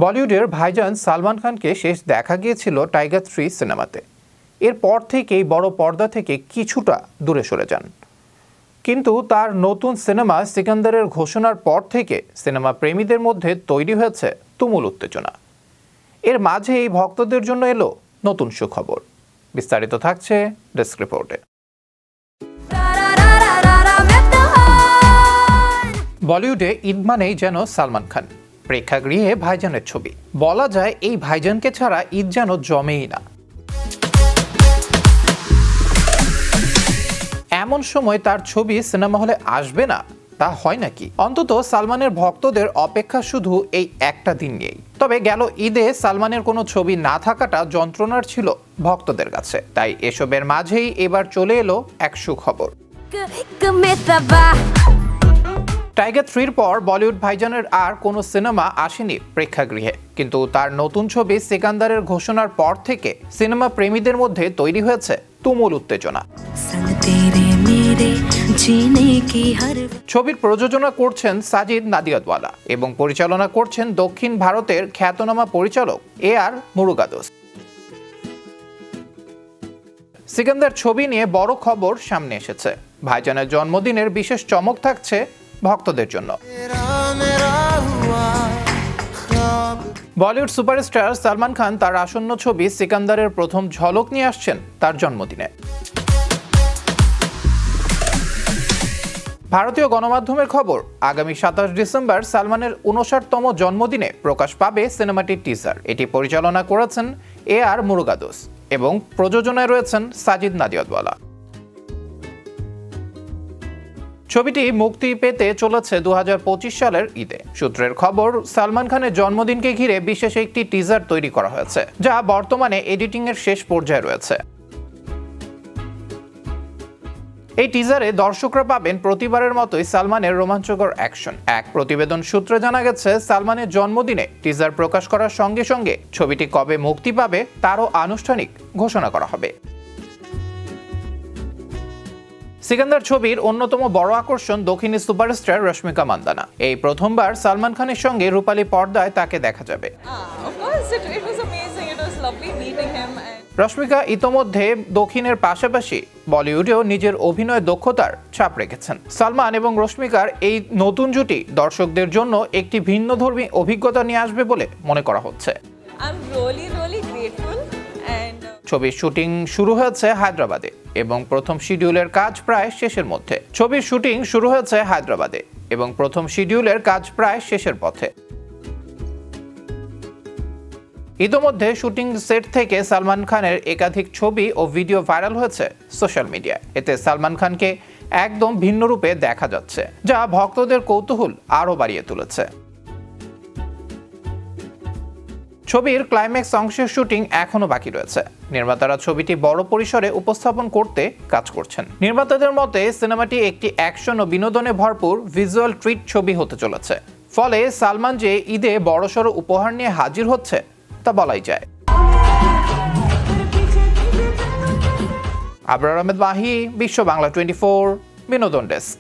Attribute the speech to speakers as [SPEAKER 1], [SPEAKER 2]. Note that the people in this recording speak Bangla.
[SPEAKER 1] বলিউডের ভাইজান সালমান খানকে শেষ দেখা গিয়েছিল টাইগার 3 সিনেমাতে। এরপর থেকেই বড় পর্দা থেকে কিছুটা দূরে সরে যান, কিন্তু তার নতুন সিনেমা সিকান্দারের ঘোষণার পর থেকে সিনেমা প্রেমীদের মধ্যে তৈরি হয়েছে তুমুল উত্তেজনা। এর মাঝেই ভক্তদের জন্য এলো নতুন সুখবর। বিস্তারিত থাকছে ডেস্ক রিপোর্টে। বলিউডে ঈদ মানেই যেন সালমান খান, প্রেক্ষাগৃহে ভাইজানের ছবি। বলা যায় এই ভাইজানকে ছাড়া ঈদ যেন জমেই না। এমন সময় তার ছবি সিনেমা হলে আসবে না তা হয় নাকি? অন্তত সালমানের ভক্তদের অপেক্ষা শুধু এই একটা দিন নিয়েই। তবে গেল ঈদে সালমানের কোনো ছবি না থাকাটা যন্ত্রণার ছিল ভক্তদের কাছে। তাই এসবের মাঝেই এবার চলে এলো এক সুখবর। টাইগার 3-র পর বলিউড ভাইজানের আর কোনো সিনেমা আসেনি প্রেক্ষাগৃহে, কিন্তু তার নতুন ছবি সিকান্দারের ঘোষণার পর থেকে সিনেমা প্রেমীদের মধ্যে তৈরি হয়েছে তুমুল উত্তেজনা। ছবির প্রযোজনা করছেন সাজিদ নাদিয়াদওয়ালা এবং পরিচালনা করছেন দক্ষিণ ভারতের খ্যাতনামা পরিচালক AR মুরুগাদোস। সিকান্দার ছবি নিয়ে বড় খবর সামনে এসেছে। ভাইজানের জন্মদিনের বিশেষ চমক থাকছে ভক্তদের জন্য। বলিউড সুপারস্টার সালমান খান তার আসন্ন ছবি সিকান্দারের প্রথম ঝলক নিয়ে আসছেন তার জন্মদিনে। ভারতীয় গণমাধ্যমের খবর, আগামী 27 ডিসেম্বর সালমানের 59তম জন্মদিনে প্রকাশ পাবে সিনেমাটির টিজার। এটি পরিচালনা করেছেন AR মুরুগাদোস এবং প্রযোজনায় রয়েছেন সাজিদ নাদিয়াদওয়ালা। ছবিটি মুক্তি পেতে চলেছে 2025 সালের ঈদে। সূত্রের খবর, সালমান খানের জন্মদিনকে ঘিরে বিশেষ একটি টিজার তৈরি করা হয়েছে, যা বর্তমানে এডিটিং এর শেষ পর্যায়ে রয়েছে। এই টিজারে দর্শকরা পাবেন প্রতিবারের মতোই সালমানের রোমাঞ্চকর অ্যাকশন। এক প্রতিবেদন সূত্রে জানা গেছে, সালমানের জন্মদিনে টিজার প্রকাশ করার সঙ্গে সঙ্গে ছবিটি কবে মুক্তি পাবে তারও আনুষ্ঠানিক ঘোষণা করা হবে। সিকান্দার ছবির অন্যতম বড় আকর্ষণ দক্ষিণী সুপারস্টার রশ্মিকা মান্দানা। এই প্রথমবার সালমান খানের সঙ্গে রূপালী পর্দায় তাকে দেখা যাবে। রশ্মিকা ইতোমধ্যে দক্ষিণের পাশাপাশি বলিউডেও নিজের অভিনয় দক্ষতার ছাপ রেখেছেন। সালমান এবং রশ্মিকার এই নতুন জুটি দর্শকদের জন্য একটি ভিন্নধর্মী অভিজ্ঞতা নিয়ে আসবে বলে মনে করা হচ্ছে। ছবির শুটিং শুরু হয়েছে হায়দ্রাবাদে এবং প্রথম শিডিউলের কাজ প্রায় শেষের পথে। ইতোমধ্যে শুটিং সেট থেকে সালমান খানের একাধিক ছবি ও ভিডিও ভাইরাল হয়েছে সোশ্যাল মিডিয়ায়। এতে সালমান খানকে একদম ভিন্ন রূপে দেখা যাচ্ছে, যা ভক্তদের কৌতূহল আরও বাড়িয়ে তুলেছে। ছবির ক্লাইম্যাক্স অংশের শুটিং এখনো বাকি রয়েছে। নির্মাতারা ছবিটি বড় পরিসরে উপস্থাপন করতে কাজ করছেন। নির্মাতাদের মতে সিনেমাটি একটি অ্যাকশন ও বিনোদনে ভরপুর ভিজুয়াল ট্রিট ছবি হতে চলেছে। ফলে সালমান যে ঈদে বড়সড় উপহার নিয়ে হাজির হচ্ছে তা বলাই যায়। আবরার আহমেদ মাহি, বিশ্ব বাংলা 24, বিনোদন ডেস্ক।